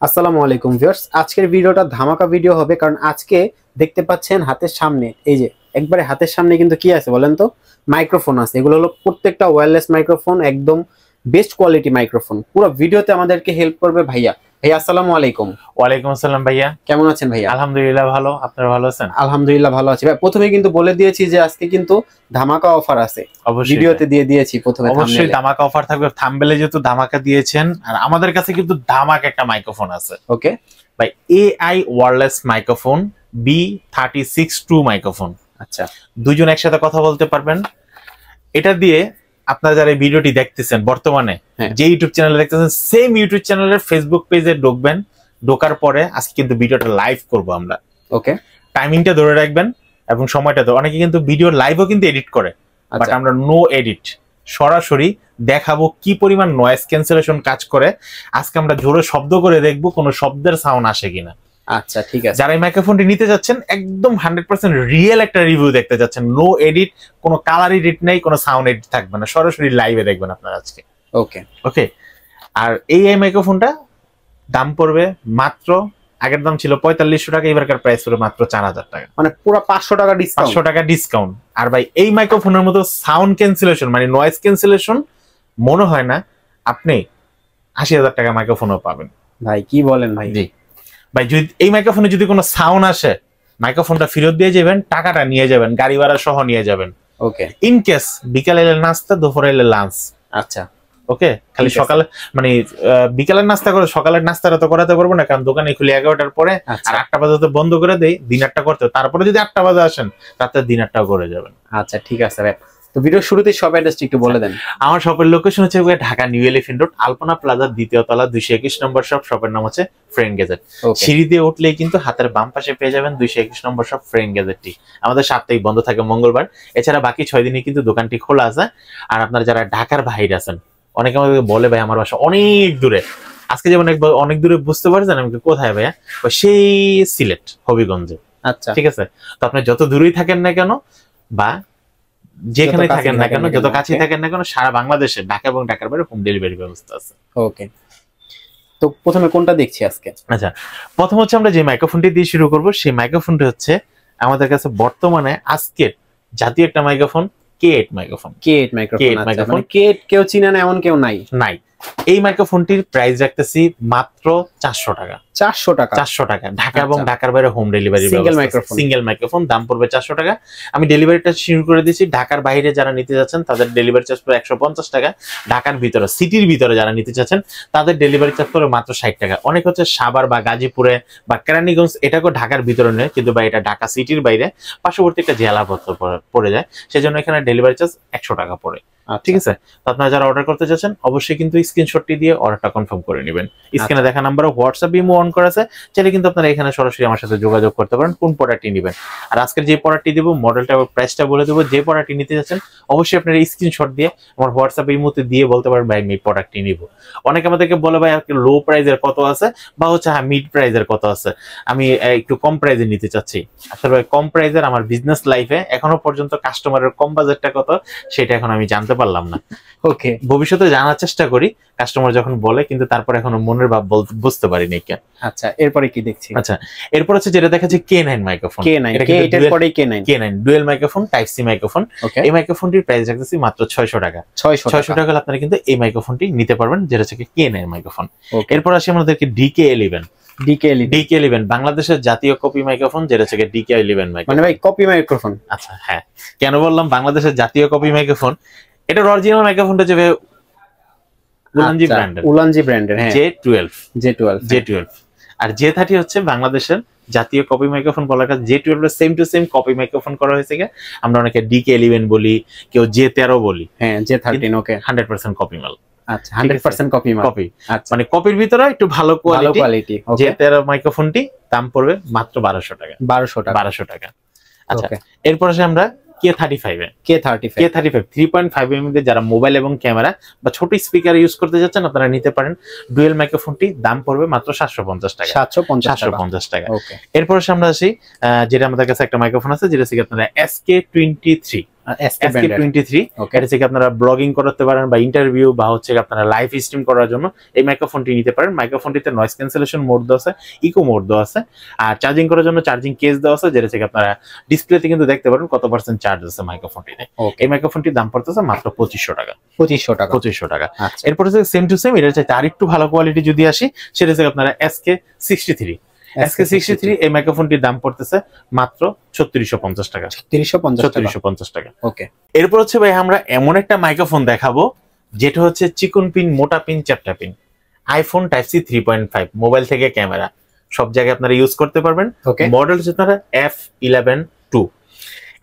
আসসালামু আলাইকুম ভিউয়ার্স, আজকের ভিডিওটা ধামাকা ভিডিও হবে কারণ আজকে দেখতে পাচ্ছেন হাতের সামনে এই যে একবারে হাতের সামনে কিন্তু কি আছে বলেন তো, মাইক্রোফোন আছে। এগুলো হলো প্রত্যেকটা ওয়্যারলেস মাইক্রোফোন, একদম বেস্ট কোয়ালিটি মাইক্রোফোন। পুরো ভিডিওতে আমাদেরকে হেল্প করবে ভাইয়া। ভাইয়া আসসালামু আলাইকুম। ওয়ালাইকুম আসসালাম ভাইয়া, কেমন আছেন ভাইয়া? আলহামদুলিল্লাহ ভালো, আপনারা ভালো আছেন? আলহামদুলিল্লাহ ভালো আছি ভাই। প্রথমে কিন্তু বলে দিয়েছি যে আজকে কিন্তু ধামাকা অফার আছে, ভিডিওতে দিয়ে দিয়েছি প্রথমে। অবশ্যই ধামাকা অফার থাকবে, থাম্বনেলে যেহেতু ধামাকা দিয়েছেন। আর আমাদের কাছে কিন্তু ধামাকা একটা মাইক্রোফোন আছে। ওকে ভাই, AI wireless microphone B36-2 microphone. আচ্ছা, দুজন একসাথে কথা বলতে পারবেন। এটা দিয়ে আপনারা যারা এই ভিডিওটি দেখতেছেন বর্তমানে যে ইউটিউব চ্যানেলে দেখতেছেন, সেম ইউটিউব চ্যানেলের ফেসবুক পেজে ঢুকবেন। ঢোকার পরে আজকে কিন্তু ভিডিওটা লাইভ করব আমরা। ওকে, টাইমিংটা ধরে রাখবেন এবং সময়টা ধরে। অনেকে কিন্তু ভিডিও লাইভও কিন্তু এডিট করে, বাট আমরা নো এডিট, সরাসরি দেখাবো কি পরিমাণ নয়েজ ক্যান্সেলেশন কাজ করে। আজকে আমরা জোরে শব্দ করে দেখবো কোনো শব্দের সাউন্ড আসে কিনা। আচ্ছা ঠিক আছে। যারা এই মাইক্রোফোনটি নিতে যাচ্ছেন, একদম 100% রিয়েল একটা রিভিউ দেখতে যাচ্ছেন, নো এডিট, কোনো কালার এডিট নেই, কোনো সাউন্ড এডিট থাকবে না, সরাসরি লাইভে দেখবেন আপনারা আজকে। ওকে ওকে। আর এই মাইক্রোফোনটা দাম পড়বে মাত্র, আগের দাম ছিল 4500 টাকা, এবারকার প্রাইস পড়বে মাত্র 4000 টাকা, মানে পুরো 500 টাকা ডিসকাউন্ট। 500 টাকা ডিসকাউন্ট। আর ভাই, এই মাইক্রোফোনের মতো সাউন্ড ক্যান্সেলেশন মানে নয়েজ ক্যান্সেলেশন মনে হয় না আপনি 80,000 টাকা মাইক্রোফোনও পাবেন। ভাই কি বলেন ভাই? জি ভাই, যদি এই মাইক্রোফোনে যদি কোনো সাউন্ড আসে, মাইক্রোফোনটা ফেরত দিয়ে যাবেন, টাকাটা নিয়ে যাবেন, গাড়ি ভাড়া সহ নিয়ে যাবেন। ওকে, ইন কেস বিকালে এলে নাস্তা, দুপুরে এলে লাঞ্চ। আচ্ছা ওকে, খালি সকালে মানে বিকালের নাস্তা করে, সকালের নাস্তাটা তো করাতে পারবো না, কারণ দোকানে খুলে 11টার পরে, আর 8টা বাজে বন্ধ করে দেই, ডিনারটা করতে। তারপরে যদি 8টা বাজে আসেন, রাতে ডিনারটাও করে যাবেন। আচ্ছা ঠিক আছে ভাই। তো ভিডিও শুরুতেই শপ অ্যাড্রেসটা একটু বলে দেন। আমার শপের লোকেশন হচ্ছে ঢাকা নিউ এলিফ্যান্ট রোড, আলপনা প্লাজার 2য় তলা, 221 নম্বর শপ। শপের নাম হচ্ছে ফ্রেন্ড গ্যাজেট। সিঁড়ি দিয়ে উঠলেই কিন্তু হাতের বাম পাশে পেয়ে যাবেন 221 নম্বর শপ ফ্রেন্ড গ্যাজেটটি। আমাদের সাপ্তাহিক বন্ধ থাকে মঙ্গলবার, এছাড়া বাকি 6 দিনই কিন্তু দোকানটি খোলা আছে। আর আপনারা যারা ঢাকার বাইরে আছেন, অনেকে আমাকে বলে ভাই আমার বাসা অনেক দূরে। আজকে যেমন অনেক দূরে বুঝতে পারছেন আমি কোথায় ভাইয়া, সেই সিলেট হবিগঞ্জে। আচ্ছা ঠিক আছে। তো আপনি যত দূরেই থাকেন না কেন বা যেখানে থাকেন না কেন, যত কাছে থাকেন না কেন, সারা বাংলাদেশে ঢাকা এবং ঢাকার বাইরে হোম ডেলিভারি ব্যবস্থা আছে। ওকে, তো প্রথমে কোনটা দেখছি আজকে? আচ্ছা, প্রথম হচ্ছে আমরা যে মাইক্রোফোনটি দিয়ে শুরু করব, সেই মাইক্রোফোনটি হচ্ছে আমাদের কাছে বর্তমানে আজকের জাতীয় একটা microphone, K8 microphone. K8 microphone. K8 কেউ চিনে না এমন কেউ নাই। এই মাইক্রোফোনটির প্রাইস রাখতেছি মাত্র 400 টাকা। 400 টাকা? 400 টাকা, ঢাকা এবং ঢাকার বাইরে হোম ডেলিভারি। সিঙ্গেল মাইক্রোফোন দাম পড়বে 400 টাকা। আমি ডেলিভারিটা শুরু করে দিয়েছি। ঢাকার বাইরে যারা নিতে যাচ্ছেন তাদের ডেলিভারি চার্জ পড়বে 150 টাকা। ঢাকার ভিতরে, সিটির ভিতরে যারা নিতে চাচ্ছেন তাদের ডেলিভারি চার্জ পড়বে মাত্র 60 টাকা। অনেক হচ্ছে সাভার বা গাজীপুরে বা কেরানীগঞ্জ, এটাকেও ঢাকার ভিতরে নেয়, কিন্তু বা এটা ঢাকা সিটির বাইরে পার্শ্ববর্তী একটা জেলা পড়ে যায়, সেজন্য এখানে ডেলিভারি চার্জ 100 টাকা পড়ে। ঠিক আছে। তো আপনারা যারা অর্ডার করতে চাচ্ছেন অবশ্যই কিন্তু স্ক্রিনশটটি দিয়ে অর্ডারটা কনফার্ম করে নেবেন। স্ক্রিনে দেখা নাম্বারে হোয়াটসঅ্যাপ ইমো অন করা আছে, চাইলে কিন্তু আপনারা এখানে সরাসরি আমার সাথে যোগাযোগ করতে পারেন কোন প্রোডাক্টটি নেবেন। আর আজকের যে প্রোডাক্টটি দেবো, মডেলটা এবং প্রাইসটা বলে দেবো। যে প্রোডাক্টটি নিতে যাচ্ছেন অবশ্যই আপনারা স্ক্রিনশট দিয়ে আমার হোয়াটসঅ্যাপ ইমোতে দিয়ে বলতে পারেন ভাই আমি এই প্রোডাক্টটি নিব। অনেকে আমাদেরকে বলে ভাই আর লো প্রাইজের কত আছে, বা হচ্ছে হ্যাঁ মিড প্রাইজের কত আছে, আমি একটু কম প্রাইজে নিতে চাচ্ছি। আসলে ভাই কম প্রাইজের আমার বিজনেস লাইফে এখনো পর্যন্ত কাস্টমারের কম বাজেটটা কত সেটা এখন আমি জানতে পারলাম না। ওকে, ভবিষ্যতে জানার চেষ্টা করি কাস্টমার যখন বলে, কিন্তু তারপর এখনো মনের ভাব বুঝতে পারিনি কেন। আচ্ছা, এরপরে কি দেখছি? আচ্ছা, এরপর হচ্ছে যেটা দেখাচ্ছে K9 microphone. K9 dual microphone, type C microphone. এই মাইক্রোফোনটির প্রাইস রাখতেছি মাত্র 600 টাকা। 600 টাকা আপনারা কিন্তু এই মাইক্রোফোনটি নিতে পারবেন, যেটা হচ্ছে K9 মাইক্রোফোন। এরপর আসি আমাদেরকে DK11 বাংলাদেশের জাতীয় কপি মাইক্রোফোন, যেটা হচ্ছে DK11 মাইক্রোফোন। মানে ভাই কপি মাইক্রোফোন? আচ্ছা হ্যাঁ, কেন বললাম বাংলাদেশের জাতীয় কপি মাইক্রোফোন? এটার অরিজিনাল মাইক্রোফোনটা যে উলানজি ব্র্যান্ডের, হ্যাঁ, J12। আর J30 হচ্ছে বাংলাদেশের জাতীয় কপি মাইক্রোফোন বলার কাছে। J12 এর same to same copy microphone করা হয়েছে। আমরা অনেকে DK11 বলি, কেউ J13 বলি। হ্যাঁ, J13 ওকে, 100% কপি মাল। আচ্ছা, 100% কপি। মানে কপির ভিতরে একটু ভালো কোয়ালিটি। J13 মাইক্রোফোনটি দাম পড়বে মাত্র 1200 টাকা। 1200 টাকা। আচ্ছা, এরপর আসে আমরা K35 3.5 mm যারা মোবাইল এবং ক্যামেরা বা ছোট স্পিকার ইউজ করতে যাচ্ছেন আপনারা নিতে পারেন। ডুয়েল মাইক্রোফোনটি দাম পড়বে মাত্র 750 টাকা। 750 টাকা। এরপর আমরা আসি যেটা আমাদের কাছে একটা মাইক্রোফোন আছে, যেটা হচ্ছে আপনারা SK23 SK23 এটা থেকে আপনারা ব্লগিং করতে পারেন বা ইন্টারভিউ বা হচ্ছে আপনারা লাইভ স্ট্রিম করার জন্য এই মাইক্রোফোনটি নিতে পারেন। মাইক্রোফোনটিতে নয়েজ ক্যান্সেলেশন মোড দেওয়া আছে, ইকো মোড দেওয়া আছে, আর চার্জিং করার জন্য চার্জিং কেস দেওয়া আছে, যেটা থেকে আপনারা ডিসপ্লেতে কিন্তু দেখতে পারেন কত পার্সেন্ট চার্জ আছে মাইক্রোফোনটিতে। এই মাইক্রোফোনটির দাম পড়তেছে মাত্র 2500 টাকা। 2500 টাকা। এরপর হচ্ছে সেম টু সেম এটা চাইতে আরেকটু ভালো কোয়ালিটি যদি আসি, সেটা হচ্ছে আপনারা SK63 এই মাইক্রোফোনটির দাম পড়তেছে মাত্র 3650 টাকা। 3650 টাকা। ওকে, এরপর হচ্ছে ভাই আমরা এমন একটা মাইক্রোফোন দেখাবো যেটা হচ্ছে চিকন পিন, মোটা পিন, চ্যাপ্টা pin, iPhone type C 3.5, mobile থেকে ক্যামেরা সব জায়গায় আপনারা ইউজ করতে পারবেন। মডেল হচ্ছে আপনারা F11-2।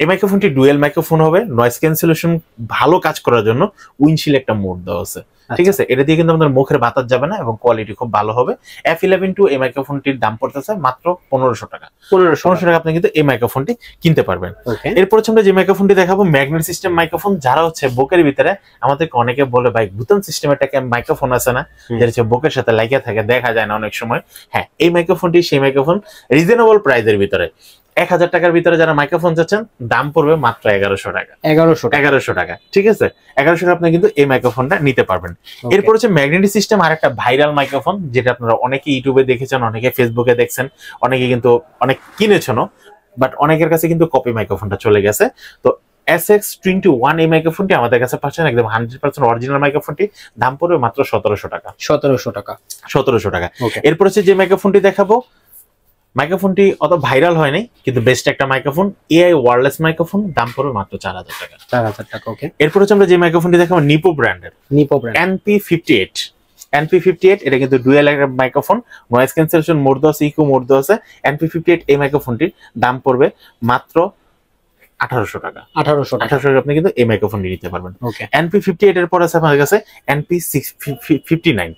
এই মাইক্রোফোনটি ডুয়েল মাইক্রোফোন হবে, নয়েজ ক্যান্সেলেশন ভালো কাজ করার জন্য উইন্ডশিল্ড একটা মোড দেওয়া আছে, ঠিক আছে। এটা দিয়ে কিন্তু আমাদের মুখের বাতাস যাবে না এবং কোয়ালিটি খুব ভালো হবে। F11-2 এই মাইক্রোফোনটির দাম পড়তেছে মাত্র 1500 টাকা। 1500 টাকা আপনি কিন্তু এই মাইক্রোফোনটি কিনতে পারবেন। এরপর হচ্ছে আমরা যে মাইক্রোফোনটি দেখাবো ম্যাগনেট সিস্টেম মাইক্রোফোন। যারা হচ্ছে বুকের ভিতরে, আমাদেরকে অনেকে বলে ভাই বুতাম সিস্টেম একটা মাইক্রোফোন আছে না, যেটা হচ্ছে বুকের সাথে লাগিয়ে থাকে, দেখা যায় না অনেক সময়। হ্যাঁ, এই মাইক্রোফোনটি সেই মাইক্রোফোন, রিজনেবল প্রাইসের ভিতরে 1000 টাকার ভিতরে যারা মাইক্রোফোন চাচ্ছেন, দাম পড়বে মাত্র 1100 টাকা। 1100 টাকা, ঠিক আছে। 1100 টাকা আপনি কিন্তু এই মাইক্রোফোনটা নিতে পারবেন। এরপর হচ্ছে ম্যাগনেটিক সিস্টেম আর একটা ভাইরাল মাইক্রোফোন, যেটা আপনারা অনেকে ইউটিউবে দেখেছেন, অনেকে ফেসবুকে দেখছেন, অনেকে কিন্তু অনেক কিনেছেনও, বাট অনেকের কাছে কিন্তু কপি মাইক্রোফোনটা চলে গেছে। তো SX21 এই মাইক্রোফোনটি আমাদের কাছে পাচ্ছেন একদম 100% অরিজিনাল মাইক্রোফোনটি, দাম পড়বে মাত্র 1700 টাকা। 1700 টাকা। এরপর হচ্ছে যে মাইক্রোফোনটি দেখাবো, মাইক্রোফোনটি অত ভাইরাল হয়নি, কিন্তু বেস্ট একটা মাইক্রোফোন, AI ওয়্যারলেস মাইক্রোফোন, দাম পড়বে মাত্র 4000 টাকা। 4000 টাকা। ওকে, এরপর হচ্ছে আমরা যে মাইক্রোফোনটি দেখাবো নিপো ব্র্যান্ডের NP58। এটা কিন্তু dual microphone, noise cancellation mode দেওয়া আছে, ইকো মোড দেওয়া আছে। NP58 এই মাইক্রোফোনটির দাম পড়বে মাত্র 1800 টাকা। 1800 টাকা আপনি কিন্তু এই মাইক্রোফোনটি নিতে পারবেন। NP58 এর পর আছে আমাদের কাছে NP59।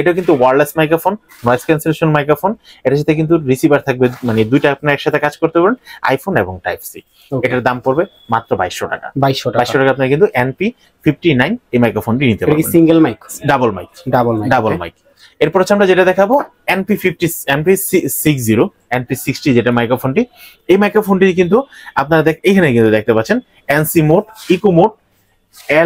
এটা কিন্তু wireless microphone, noise cancellation microphone. এটার সাথে কিন্তু রিসিভার থাকবে, মানে দুইটা আপনি একসাথে কাজ করতে পারবেন, আইফোন এবং টাইপ সি। এটার দাম পড়বে মাত্র 2200 টাকা। 2200 টাকা আপনি কিন্তু NP59 এই মাইক্রোফোনটি নিতে পারবেন। Single mic, double mic. এরপর হচ্ছে আমরা যেটা দেখাবো NP60 যেটা মাইক্রোফোনটি। এই মাইক্রোফোনটি কিন্তু আপনারা এখানে কিন্তু দেখতে পাচ্ছেন NC mode, eco mode,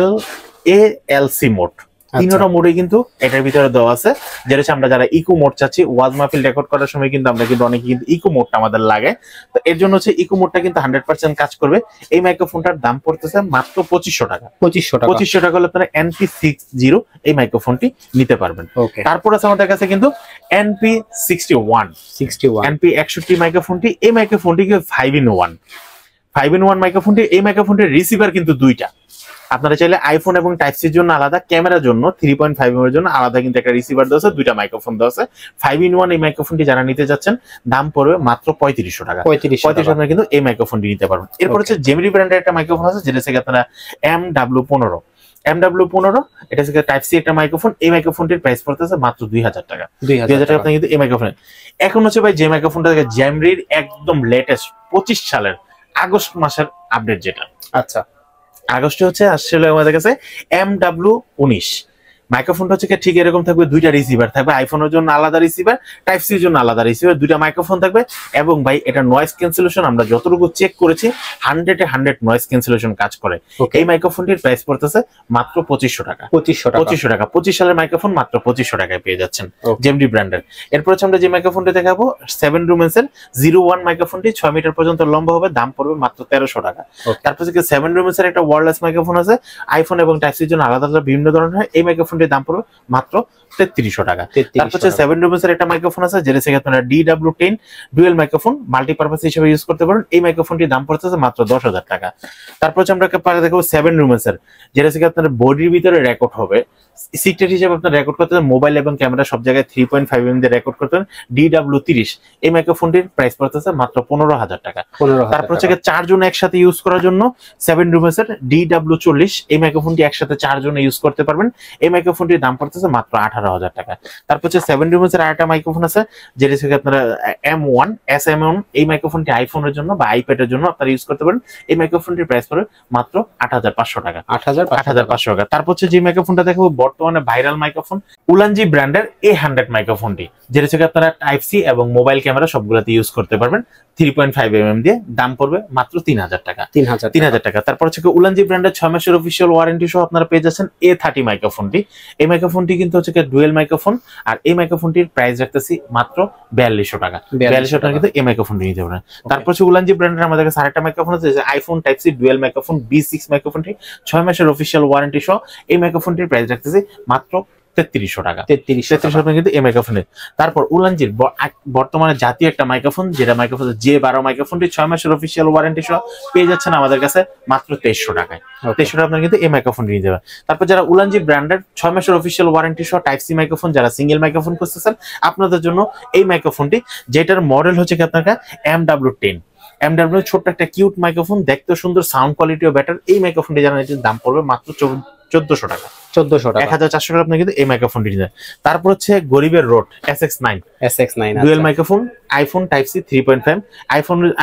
LALC mode, তিনটা মোডে কিন্তু এটার ভিতরে দেওয়া আছে। যেটা আমরা যারা ইকো মোড চাচ্ছি, ওয়াজ মাহফিল রেকর্ড করার সময় কিন্তু আমরা কিন্তু অনেকে কিন্তু ইকো মোডটা আমাদের লাগে, তো এর জন্য হচ্ছে ইকো মোডটা কিন্তু 100% কাজ করবে। এই মাইক্রোফোনটার দাম পড়তেছে মাত্র 2500 টাকা। 2500 টাকা হলে আপনারা NP60 এই মাইক্রোফোনটি নিতে পারবেন। তারপর আছে আমাদের কাছে কিন্তু NP61 NP61 মাইক্রোফোনটি। এই মাইক্রোফোনটি 5-in-1 মাইক্রোফোনটি। এই মাইক্রোফোনটির রিসিভার কিন্তু দুইটা। আপনারা চাইলে আইফোন এবং টাইপ সির জন্য আলাদা, ক্যামেরার জন্য 3.5 এর জন্য আলাদা কিন্তু একটা রিসিভার দেওয়া আছে, দুইটা মাইক্রোফোন দেওয়া আছে। 5-in-1 এই মাইক্রোফোনটি যারা নিতে যাচ্ছেন, দাম পড়বে মাত্র 3500 টাকা। 3500 টাকা কিন্তু এই মাইক্রোফোনটি নিতে পারবেন। এরপর হচ্ছে জেমিনি ব্র্যান্ডের একটা মাইক্রোফোন আছে, যেটা থেকে আপনারা MW15 এটা থেকে টাইপ সি একটা মাইক্রোফোন। এই মাইক্রোফোনটির প্রাইস পড়তেছে মাত্র 2000 টাকা। 2000 টাকা আপনি কিন্তু এই মাইক্রোফোন। এখন হচ্ছে ভাই যে মাইক্রোফোনটা থেকে জ্যামরির একদম লেটেস্ট 25 সালের আগস্ট মাসের আপডেট, যেটা আচ্ছা আগস্টে হচ্ছে আসলে আমাদের কাছে MW19 মাইক্রোফোনটা হচ্ছে ঠিক এরকম থাকবে, দুইটা রিসিভার থাকবে, আইফোনের জন্য আলাদা রিসিভার, টাইপ সির জন্য আলাদা রিসিভার, দুইটা মাইক্রোফোন থাকবে। এবং ভাই এটা নয়েজ ক্যান্সেলেশন আমরা যতটুকু চেক করেছি 100 নয়েজ ক্যান্সেলেশন কাজ করে। এই মাইক্রোফোনটির প্রাইস পড়তেছে মাত্র 2500 টাকা। 2500 টাকা 25 সালের মাইক্রোফোন মাত্র 2500 টাকায় পেয়ে যাচ্ছেন জেমডি ব্র্যান্ডের। এরপর হচ্ছে আমরা যে মাইক্রোফোনটি দেখাবো 7 লুমেন্সের 01 মাইক্রোফোনটি 6 মিটার পর্যন্ত লম্বা হবে, দাম পড়বে মাত্র 1300 টাকা। তারপর থেকে 7 লুমেন্সের একটা ওয়্যারলেস মাইক্রোফোন আছে, আইফোন এবং টাইপ সির জন্য আলাদা আলাদা বিভিন্ন ধরনের হয়। এই মাইক্রোফোনটির দাম পড়বে মাত্র 3300 টাকা। তারপর হচ্ছে 7 লুমেন্সের একটা মাইক্রোফোন আছে, যেটা থেকে আপনারা DW10 ডুয়াল মাইক্রোফোন মাল্টিপারপাস হিসেবে ইউজ করতে পারেন। এই মাইক্রোফোনটির দাম পড়তেছে মাত্র 10000 টাকা। তারপর হচ্ছে আমরা দেখাবো 7 লুমেন্সের, যেটা থেকে আপনার বডির ভিতরে রেকর্ড হবে, সিক্রেট হিসেবে আপনার রেকর্ড করতে মোবাইল এবং ক্যামেরা সব জায়গায় 3.5 mm দিয়ে রেকর্ড করতে DW30 এই মাইক্রোফোনটির প্রাইস পড়তেছে মাত্র 15000 টাকা। তারপর হচ্ছে 4 জন একসাথে ইউজ করার জন্য 7 লুমেন্সের DW40 এই মাইক্রোফোনটি একসাথে 4 জন ইউজ করতে পারবেন। এই মাইক্রোফোনটির দাম পড়তেছে মাত্র 18000 টাকা। তারপর হচ্ছে 7 লুমেন্সের আরেকটা মাইক্রোফোন আছে, যেটা থেকে আপনারা M1 SM1 এই মাইক্রোফোনটি আইফোনের জন্য বা আইপ্যাডের জন্য আপনারা ইউজ করতে পারেন। এই মাইক্রোফোনটির প্রাইস পড়বে মাত্র 8500 টাকা। 8500 টাকা। তারপর হচ্ছে যে মাইক্রোফোনটা দেখাবো বর্তমানে ভাইরাল মাইক্রোফোন, উলানজি ব্র্যান্ডের A100 মাইক্রোফোনটি, যেটা থেকে আপনারা টাইপ সি এবং মোবাইল ক্যামেরা সবগুলোতে ইউজ করতে পারবেন। 3.5 mm দিয়ে, দাম পড়বে মাত্র 3000 টাকা। 3000 টাকা। তারপর হচ্ছে উলানজি ব্র্যান্ডের 6 মাসের অফিসিয়াল ওয়ারেন্টি সহ আপনারা পেয়ে যাচ্ছেন A30 মাইক্রোফোনটি। এই মাইক্রোফোনটি কিন্তু হচ্ছে ডুয়েল মাইক্রোফোন, আর এই মাইক্রোফোনটির প্রাইস রাখতেছি মাত্র 4200 টাকা। 4200 টাকা কিন্তু এই মাইক্রোফোনটি নিতে পারেন। তারপর হচ্ছে উলানজি ব্র্যান্ডের আমাদের কাছে আরেকটা মাইক্রোফোন আছে, iPhone type C dual microphone B6 মাইক্রোফোনটি 6 মাসের অফিসিয়াল ওয়ারেন্টি সহ এই মাইক্রোফোনটির প্রাইস রাখতেছি মাত্র 3300 টাকা। 3300 টাকা কিন্তু এই মাইক্রোফোনের। তারপর উলানজির বর্তমানে জাতীয় একটা মাইক্রোফোন, যেটা মাইক্রোফোন J12 মাইক্রোফোনটি 6 মাসের অফিসিয়াল ওয়ারেন্টি সহ পেয়ে যাচ্ছেন আমাদের কাছে মাত্র 2300 টাকায়। 2300 টাকা আপনারা কিন্তু এই মাইক্রোফোনটি নিতে পারেন। তারপর যারা উলানজি ব্র্যান্ডের 6 মাসের অফিসিয়াল ওয়ারেন্টি সহ টাইপ সি মাইক্রোফোন, যারা সিঙ্গেল মাইক্রোফোন খুঁজতেছেন, আপনাদের জন্য এই মাইক্রোফোনটি, যেটার মডেল হচ্ছে কি আপনার MW10। MW ছোট্ট একটা কিউট মাইক্রোফোন, দেখতে সুন্দর, সাউন্ড কোয়ালিটিও বেটার। এই মাইক্রোফোনটি জানা দাম পড়বে মাত্র 1400 টাকা। 1400 টাকা আপনি কিন্তু এই মাইক্রোফোনটি নিতে। তারপর হচ্ছে গরিবের road SX9 dual microphone, iPhone type C 3.5,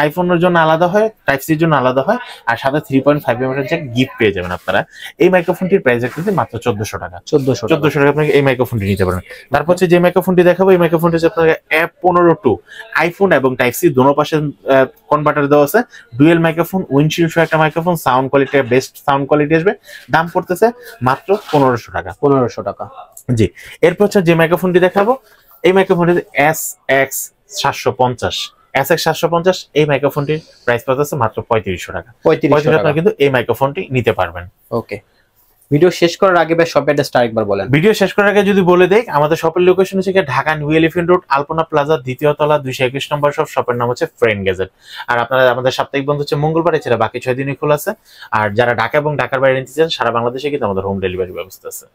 আইফোনের জন্য আলাদা হয়, টাইপ সির জন্য আলাদা হয়, আর সাথে 3.5 mm জ্যাক গিফট পেয়ে যাবেন আপনারা। এই মাইক্রোফোনটির প্রাইস রাখতেছি মাত্র 1400 টাকা। 1400 টাকা আপনাকে এই মাইক্রোফোনটি নিতে পারেন। তারপর হচ্ছে যে মাইক্রোফোনটি দেখাবো, এই মাইক্রোফোনটি হচ্ছে আপনাকে F15 আইফোন এবং টাইপ সি দোনো পাশে কনভার্টার দেওয়া আছে, ডুয়েল মাইক্রোফোন, উইন্ডশিল্ড সহ একটা microphone, sound quality best sound quality আসবে। দাম পড়তেছে মাত্র 1500 টাকা। 1500 টাকা জি। এরপর হচ্ছে যে মাইক্রোফোনটি দেখাবো, এই মাইক্রোফোনটি SX750 এই মাইক্রোফোনটির প্রাইস পড়তেছে মাত্র 3500 টাকা। 3500 টাকা কিন্তু এই মাইক্রোফোনটি নিতে পারবেন। ওকে, ভিডিও শেষ করার আগে ভাই শপের অ্যাড্রেসটা আরেকবার বলেন। ভিডিও শেষ করার আগে যদি বলে দেই, আমাদের শপের লোকেশন হচ্ছে ঢাকা নিউ এলিফ্যান্ট রোড, আলপনা প্লাজা, দ্বিতীয় তলা, 221 নম্বর শপ। শপের নাম হচ্ছে ফ্রেন্ড গ্যাজেট। আর আপনারা আমাদের সাপ্তাহিক বন্ধ হচ্ছে মঙ্গলবার, এছাড়া বাকি 6 দিনই খোলা আছে। আর যারা ঢাকা এবং ঢাকার বাইরে নিতে চান, সারা বাংলাদেশে কিন্তু আমাদের হোম ডেলিভারি ব্যবস্থা আছে।